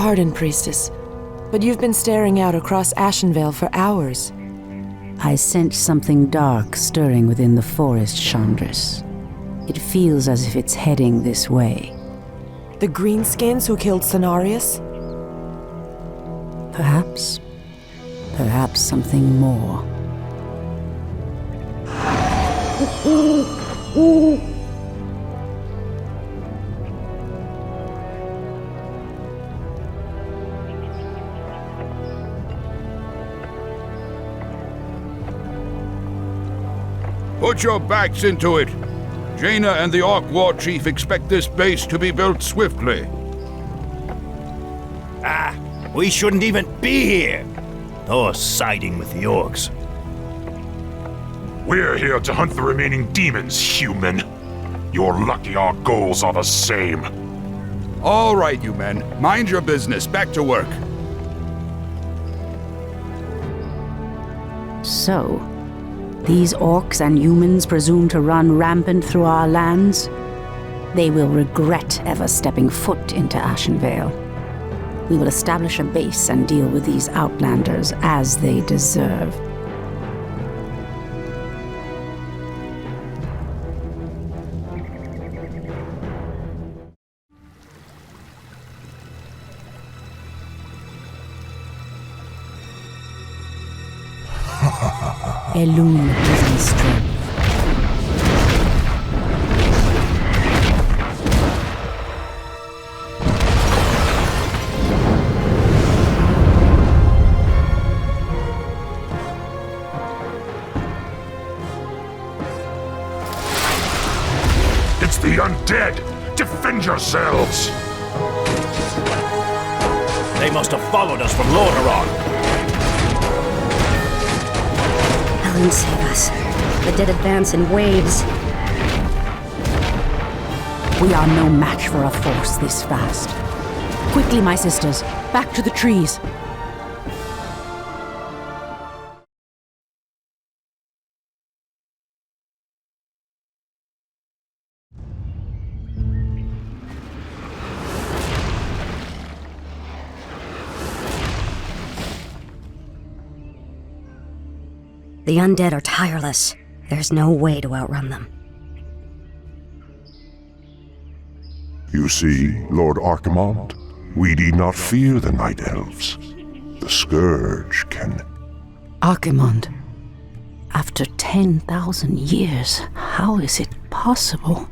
Pardon, Priestess, but you've been staring out across Ashenvale for hours. I sense something dark stirring within the forest, Chandris. It feels as if it's heading this way. The Greenskins who killed Cenarius? Perhaps. Perhaps something more. Put your backs into it. Jaina and the Orc War Chief expect this base to be built swiftly. We shouldn't even be here, or siding with the orcs. We're here to hunt the remaining demons, human. You're lucky our goals are the same. All right, you men. Mind your business. Back to work. So, these orcs and humans presume to run rampant through our lands? They will regret ever stepping foot into Ashenvale. We will establish a base and deal with these outlanders as they deserve. Elune given strength. It's the undead! Defend yourselves! They must have followed us from Lordaeron. Helen, save us. The dead advance in waves. We are no match for a force this fast. Quickly, my sisters, back to the trees. The undead are tireless. There's no way to outrun them. You see, Lord Archimond, we need not fear the Night Elves. The Scourge can... Archimond, after 10,000 years, how is it possible?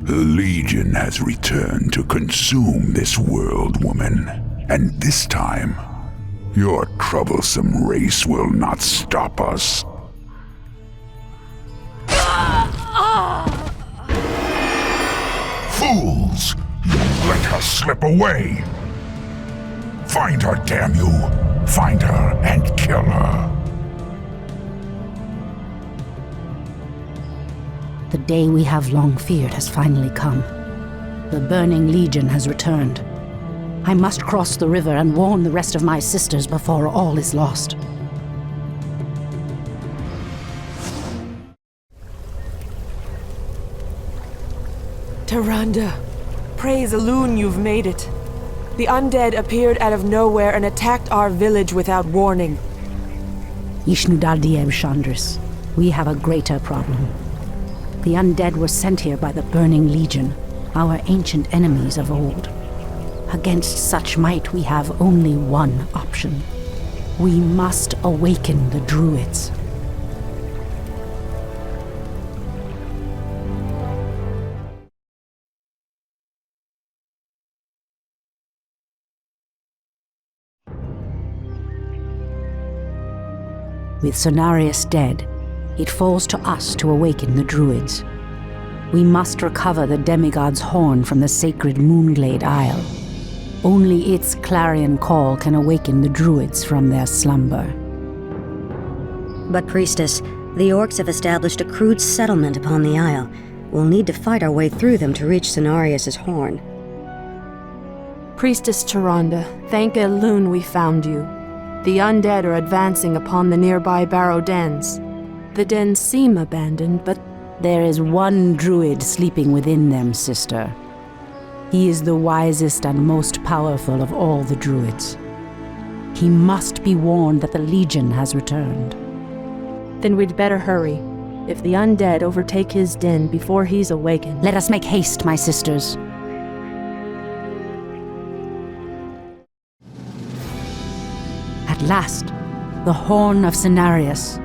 The Legion has returned to consume this world, woman. And this time, your troublesome race will not stop us. Fools! You let her slip away! Find her, damn you! Find her and kill her! The day we have long feared has finally come. The Burning Legion has returned. I must cross the river and warn the rest of my sisters before all is lost. Tyrande, praise Elune you've made it. The undead appeared out of nowhere and attacked our village without warning. Ishnudardiev Chandris, we have a greater problem. The undead were sent here by the Burning Legion, our ancient enemies of old. Against such might, we have only one option. We must awaken the Druids. With Cenarius dead, it falls to us to awaken the Druids. We must recover the demigod's horn from the sacred Moonglade Isle. Only its clarion call can awaken the Druids from their slumber. But, Priestess, the orcs have established a crude settlement upon the Isle. We'll need to fight our way through them to reach Cenarius' horn. Priestess Tyrande, thank Elune we found you. The undead are advancing upon the nearby barrow dens. The dens seem abandoned, but there is one Druid sleeping within them, sister. He is the wisest and most powerful of all the druids. He must be warned that the Legion has returned. Then we'd better hurry. If the undead overtake his den before he's awakened... Let us make haste, my sisters. At last, the Horn of Cenarius.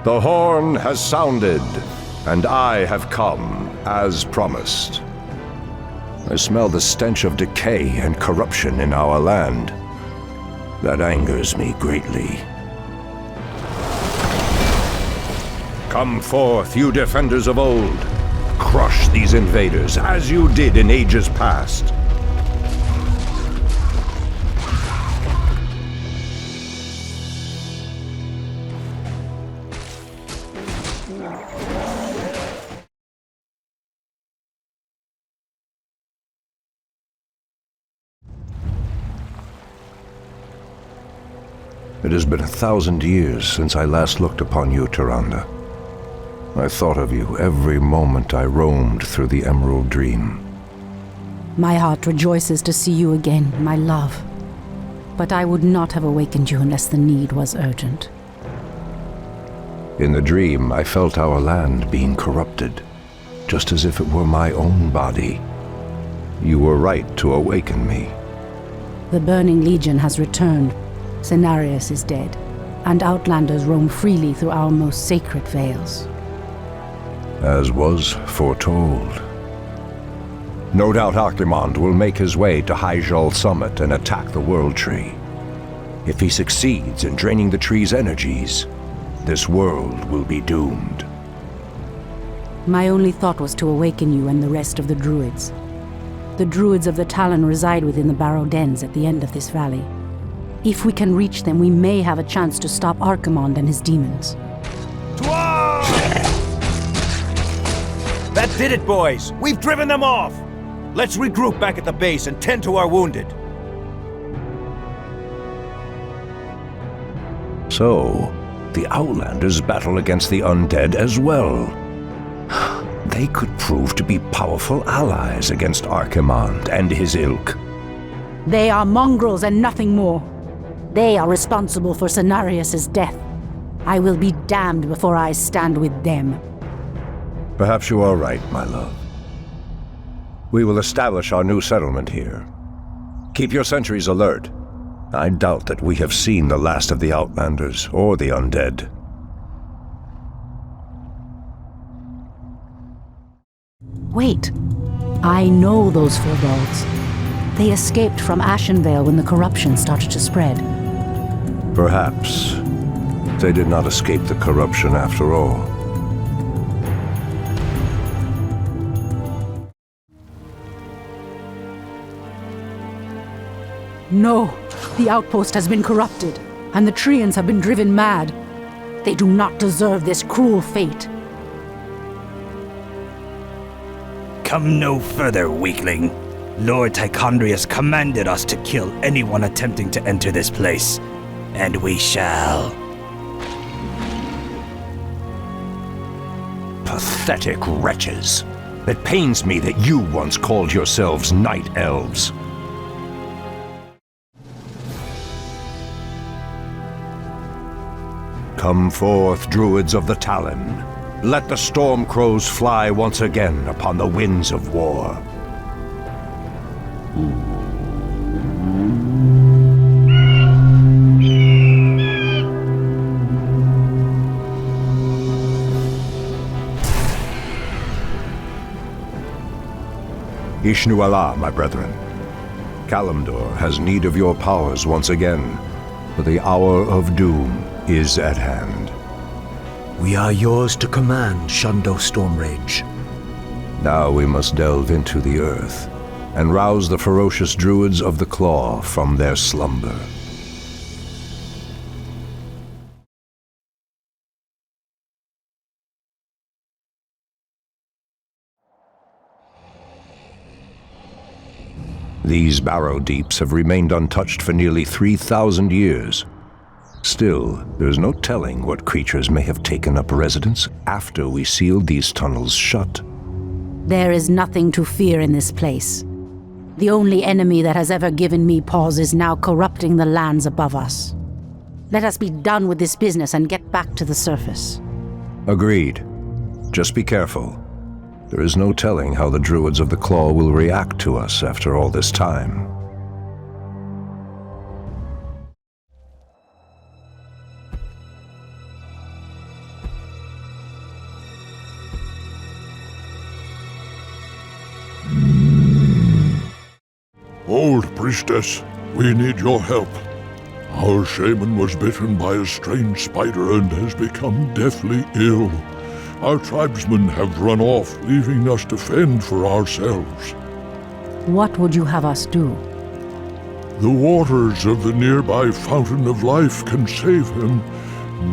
The horn has sounded, and I have come, as promised. I smell the stench of decay and corruption in our land. That angers me greatly. Come forth, you defenders of old. Crush these invaders, as you did in ages past. It has been 1,000 years since I last looked upon you, Tyrande. I thought of you every moment I roamed through the Emerald Dream. My heart rejoices to see you again, my love. But I would not have awakened you unless the need was urgent. In the dream, I felt our land being corrupted, just as if it were my own body. You were right to awaken me. The Burning Legion has returned. Cenarius is dead, and Outlanders roam freely through our most sacred vales. As was foretold. No doubt Archimond will make his way to Hyjal Summit and attack the World Tree. If he succeeds in draining the tree's energies, this world will be doomed. My only thought was to awaken you and the rest of the druids. The druids of the Talon reside within the Barrow Dens at the end of this valley. If we can reach them, we may have a chance to stop Archimond and his demons. That did it, boys! We've driven them off! Let's regroup back at the base and tend to our wounded. So, the Outlanders battle against the undead as well. They could prove to be powerful allies against Archimond and his ilk. They are mongrels and nothing more. They are responsible for Cenarius' death. I will be damned before I stand with them. Perhaps you are right, my love. We will establish our new settlement here. Keep your sentries alert. I doubt that we have seen the last of the Outlanders or the undead. Wait. I know those Forbalds. They escaped from Ashenvale when the corruption started to spread. Perhaps. They did not escape the corruption after all. No, the outpost has been corrupted, and the Treants have been driven mad. They do not deserve this cruel fate. Come no further, weakling. Lord Tichondrius commanded us to kill anyone attempting to enter this place, and we shall. Pathetic wretches. It pains me that you once called yourselves Night Elves. Come forth, druids of the Talon. Let the storm crows fly once again upon the winds of war. Ishnu Allah, my brethren. Kalimdor has need of your powers once again, for the hour of doom is at hand. We are yours to command, Shundo Stormrage. Now we must delve into the earth and rouse the ferocious druids of the Claw from their slumber. These barrow deeps have remained untouched for nearly 3,000 years. Still, there's no telling what creatures may have taken up residence after we sealed these tunnels shut. There is nothing to fear in this place. The only enemy that has ever given me pause is now corrupting the lands above us. Let us be done with this business and get back to the surface. Agreed. Just be careful. There is no telling how the Druids of the Claw will react to us after all this time. Old priestess, we need your help. Our shaman was bitten by a strange spider and has become deathly ill. Our tribesmen have run off, leaving us to fend for ourselves. What would you have us do? The waters of the nearby Fountain of Life can save him,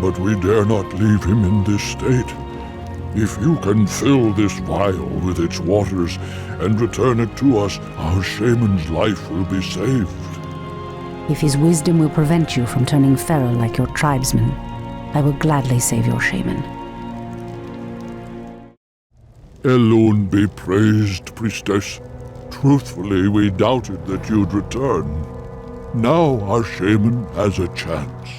but we dare not leave him in this state. If you can fill this vial with its waters and return it to us, our shaman's life will be saved. If his wisdom will prevent you from turning feral like your tribesmen, I will gladly save your shaman. Elune be praised, priestess. Truthfully, we doubted that you'd return. Now our shaman has a chance.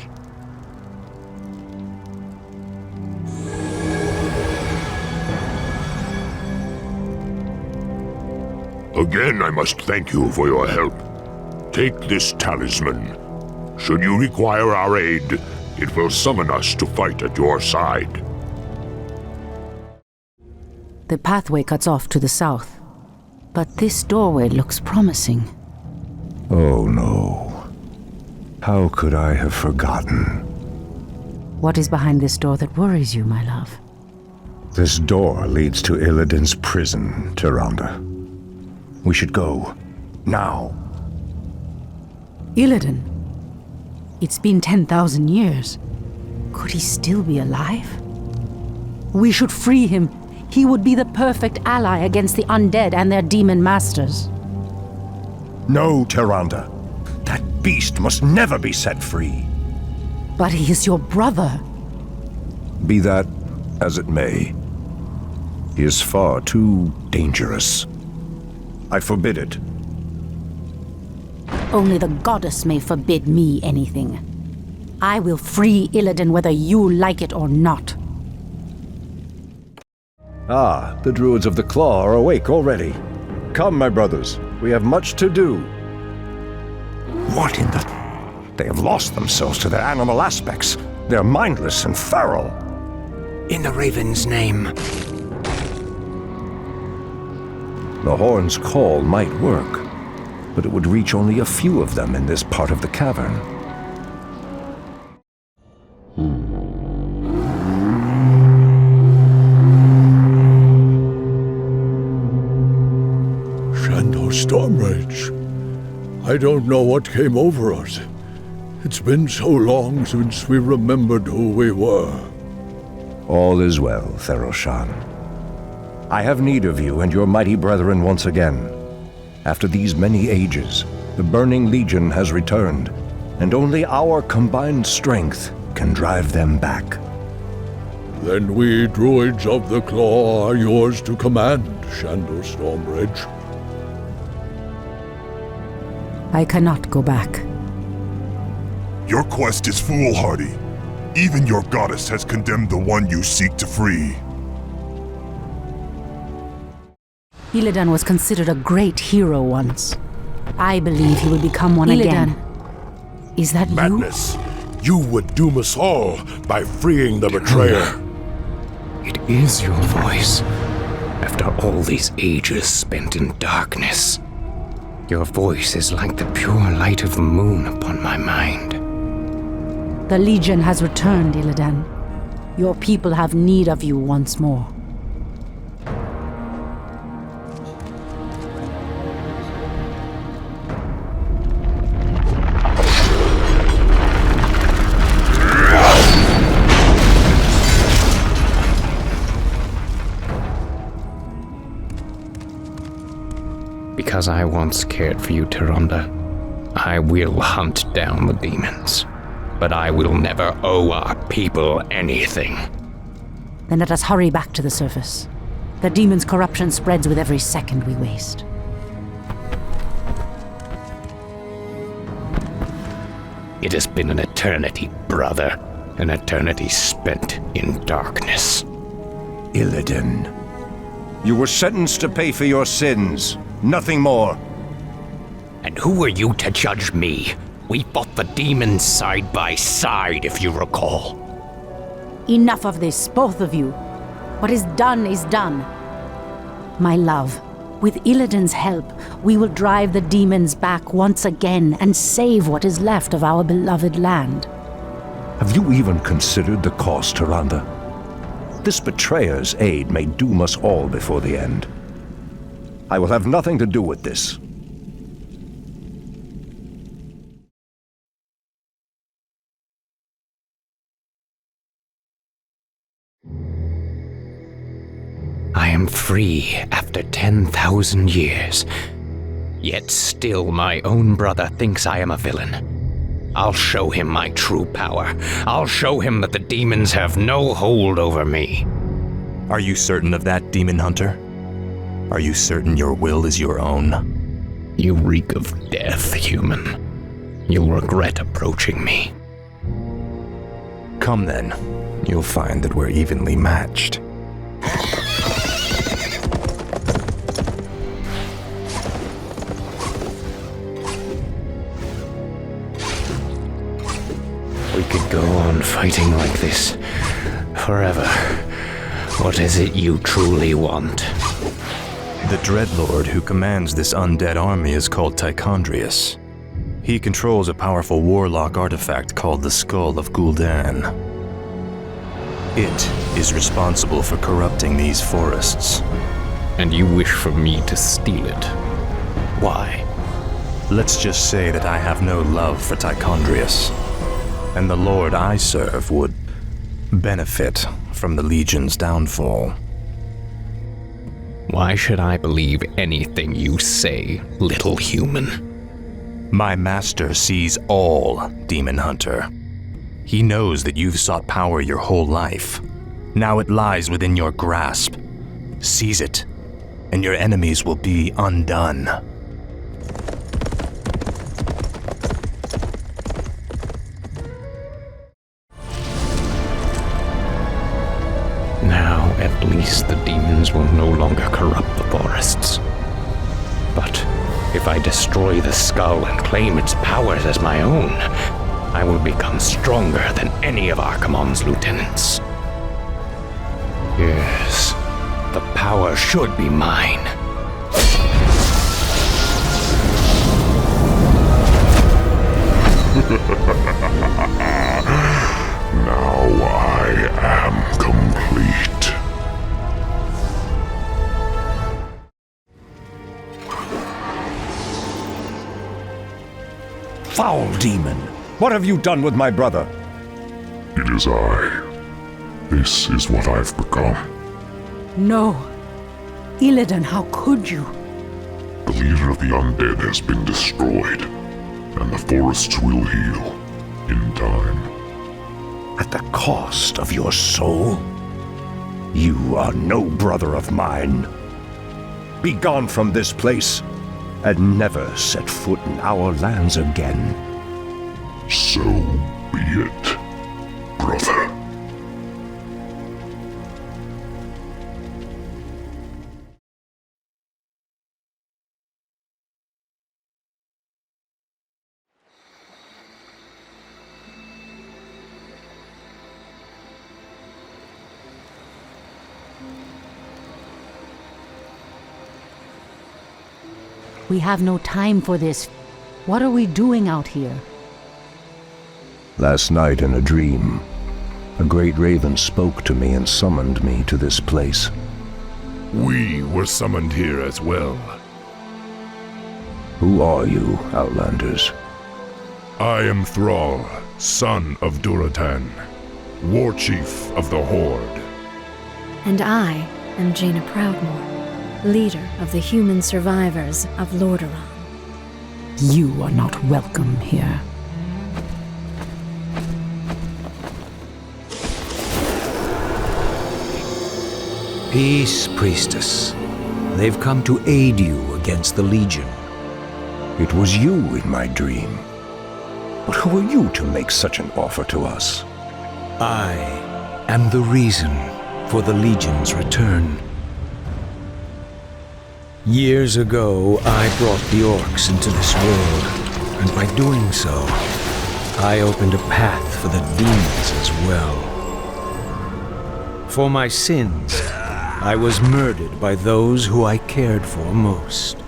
Again, I must thank you for your help. Take this talisman. Should you require our aid, it will summon us to fight at your side. The pathway cuts off to the south, but this doorway looks promising. Oh no. How could I have forgotten? What is behind this door that worries you, my love? This door leads to Illidan's prison, Tyrande. We should go. Now. Illidan? It's been 10,000 years. Could he still be alive? We should free him. He would be the perfect ally against the undead and their demon masters. No, Tyrande. That beast must never be set free. But he is your brother. Be that as it may. He is far too dangerous. I forbid it. Only the goddess may forbid me anything. I will free Illidan whether you like it or not. Ah, the Druids of the Claw are awake already. Come, my brothers. We have much to do. What in the... They have lost themselves to their animal aspects. They're mindless and feral. In the Raven's name. The horn's call might work, but it would reach only a few of them in this part of the cavern. Shando Stormrage. I don't know what came over us. It's been so long since we remembered who we were. All is well, Theroshan. I have need of you and your mighty brethren once again. After these many ages, the Burning Legion has returned, and only our combined strength can drive them back. Then we Druids of the Claw are yours to command, Shando Stormrage. I cannot go back. Your quest is foolhardy. Even your goddess has condemned the one you seek to free. Illidan was considered a great hero once. I believe he will become one again. Is that Madness. You would doom us all by freeing the betrayer. It is your voice. After all these ages spent in darkness, your voice is like the pure light of the moon upon my mind. The Legion has returned, Illidan. Your people have need of you once more. because I once cared for you, Tyrande. I will hunt down the demons, but I will never owe our people anything. Then let us hurry back to the surface. The demon's corruption spreads with every second we waste. It has been an eternity, brother. An eternity spent in darkness. Illidan, you were sentenced to pay for your sins, nothing more. And who are you to judge me? We fought the demons side by side, if you recall. Enough of this, both of you. What is done is done. My love, with Illidan's help, we will drive the demons back once again and save what is left of our beloved land. Have you even considered the cost, Tyrande? This betrayer's aid may doom us all before the end. I will have nothing to do with this. I am free after 10,000 years. Yet still my own brother thinks I am a villain. I'll show him my true power. I'll show him that the demons have no hold over me. Are you certain of that, Demon Hunter? Are you certain your will is your own? You reek of death, human. You'll regret approaching me. Come then. You'll find that we're evenly matched. We could go on fighting like this forever. What is it you truly want? The Dreadlord who commands this undead army is called Tichondrius. He controls a powerful warlock artifact called the Skull of Gul'dan. It is responsible for corrupting these forests. And you wish for me to steal it? Why? Let's just say that I have no love for Tichondrius, and the Lord I serve would benefit from the Legion's downfall. Why should I believe anything you say, little human? My master sees all, Demon Hunter. He knows that you've sought power your whole life. Now it lies within your grasp. Seize it, and your enemies will be undone. Now, at least the demons will no longer corrupt the forests. But if I destroy the skull and claim its powers as my own, I will become stronger than any of Archimonde's lieutenants. Yes, the power should be mine. Now I am complete. Foul demon! What have you done with my brother? It is I. This is what I've become. No. Illidan, how could you? The leader of the undead has been destroyed, and the forests will heal in time. At the cost of your soul? You are no brother of mine. Be gone from this place, and never set foot in our lands again. So be it, brother. We have no time for this. What are we doing out here? Last night in a dream, a great raven spoke to me and summoned me to this place. We were summoned here as well. Who are you, Outlanders? I am Thrall, son of Durotan, war chief of the Horde. And I am Jaina Proudmoore, leader of the human survivors of Lordaeron. You are not welcome here. Peace, priestess. They've come to aid you against the Legion. It was you in my dream. But who are you to make such an offer to us? I am the reason for the Legion's return. Years ago, I brought the orcs into this world, and by doing so, I opened a path for the demons as well. For my sins, I was murdered by those who I cared for most.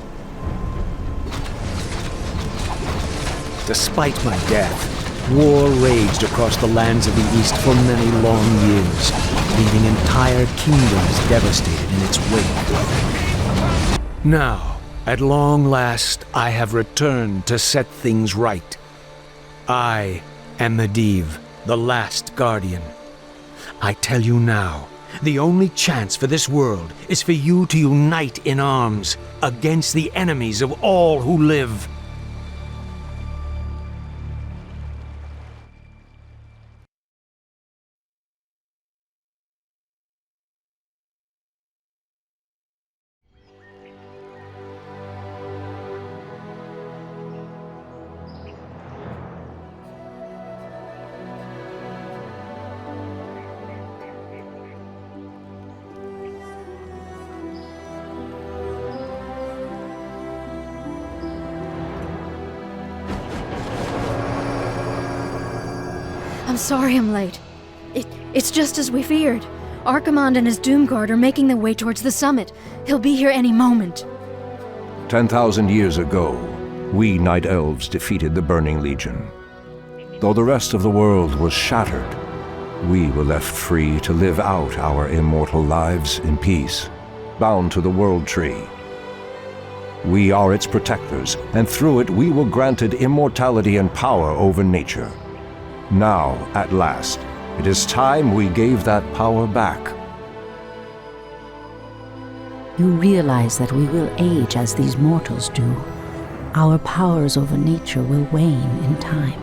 Despite my death, war raged across the lands of the East for many long years, leaving entire kingdoms devastated in its wake. Now, at long last, I have returned to set things right. I am Medivh, the last guardian. I tell you now, the only chance for this world is for you to unite in arms against the enemies of all who live. I'm sorry I'm late. It's just as we feared. Archimonde and his Doomguard are making their way towards the summit. He'll be here any moment. 10,000 years ago, we Night Elves defeated the Burning Legion. Though the rest of the world was shattered, we were left free to live out our immortal lives in peace, bound to the World Tree. We are its protectors, and through it we were granted immortality and power over nature. Now, at last, it is time we gave that power back. You realize that we will age as these mortals do. Our powers over nature will wane in time.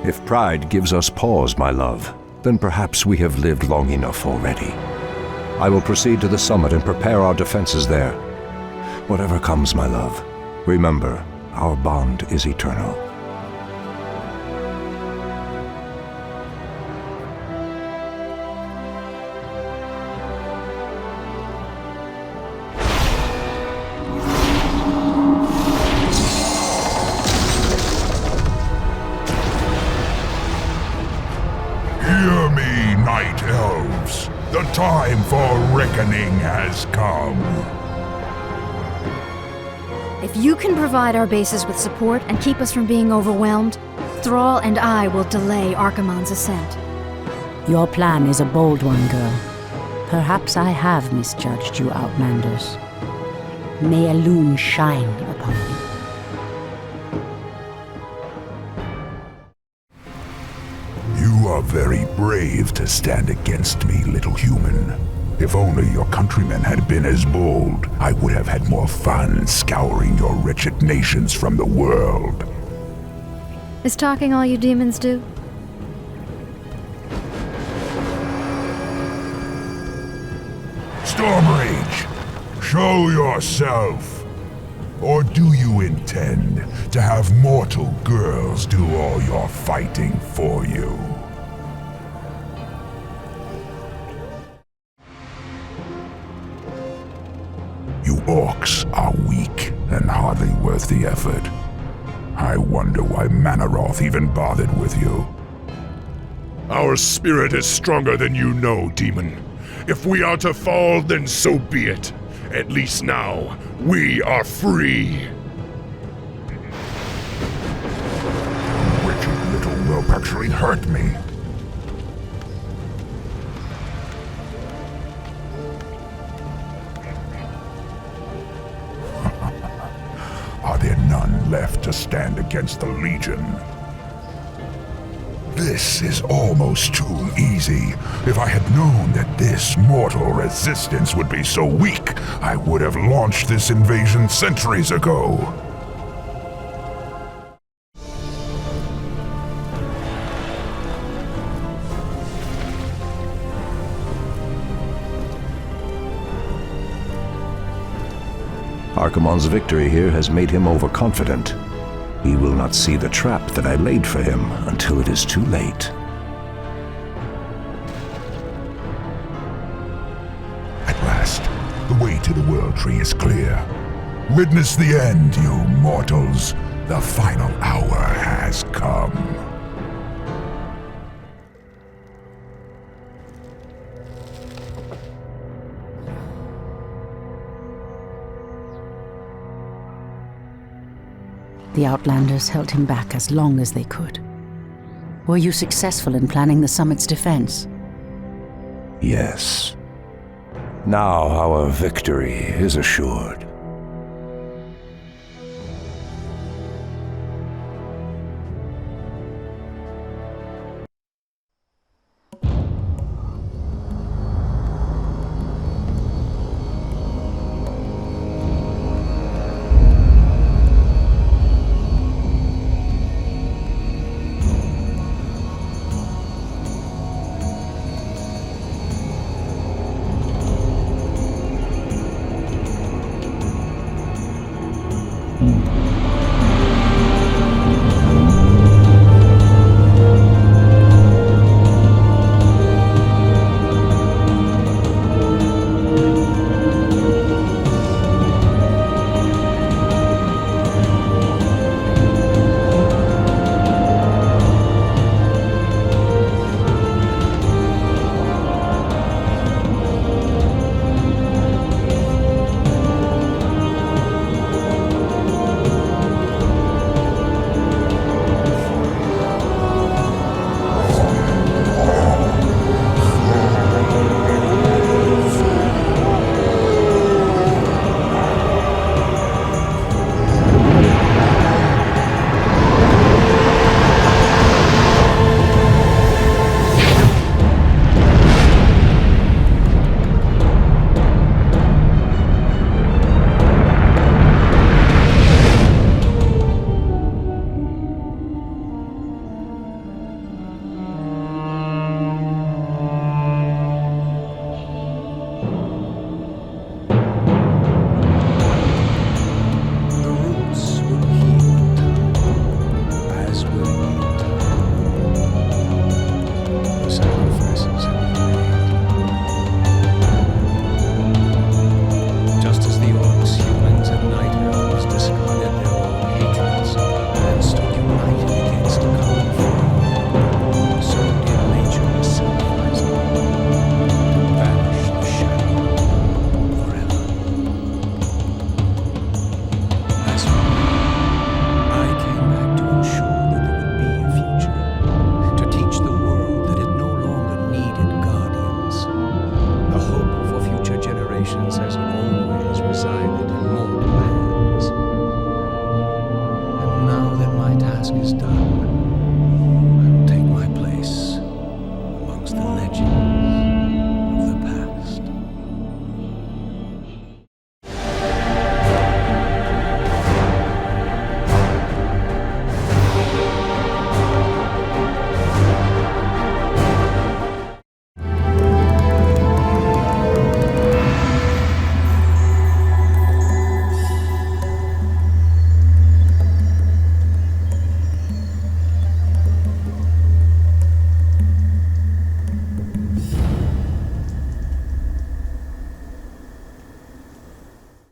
If pride gives us pause, my love, then perhaps we have lived long enough already. I will proceed to the summit and prepare our defenses there. Whatever comes, my love, remember, our bond is eternal. Hear me, Night Elves. The time for reckoning has come. If you can provide our bases with support and keep us from being overwhelmed, Thrall and I will delay Archimonde's ascent. Your plan is a bold one, girl. Perhaps I have misjudged you, Outlanders. May Elune shine upon you. You are very brave to stand against me, little human. If only your countrymen had been as bold, I would have had more fun scouring your wretched nations from the world. Is talking all you demons do? Stormrage, show yourself. Or do you intend to have mortal girls do all your fighting for you? You orcs are weak and hardly worth the effort. I wonder why Manaroth even bothered with you. Our spirit is stronger than you know, demon. If we are to fall, then so be it. At least now, we are free. Wicked little whelp actually hurt me. Are there none left to stand against the Legion? This is almost too easy. If I had known that this mortal resistance would be so weak, I would have launched this invasion centuries ago. Archimonde's victory here has made him overconfident. He will not see the trap that I laid for him until it is too late. At last, the way to the World Tree is clear. Witness the end, you mortals. The final hour has come. The Outlanders held him back as long as they could. Were you successful in planning the summit's defense? Yes. Now our victory is assured.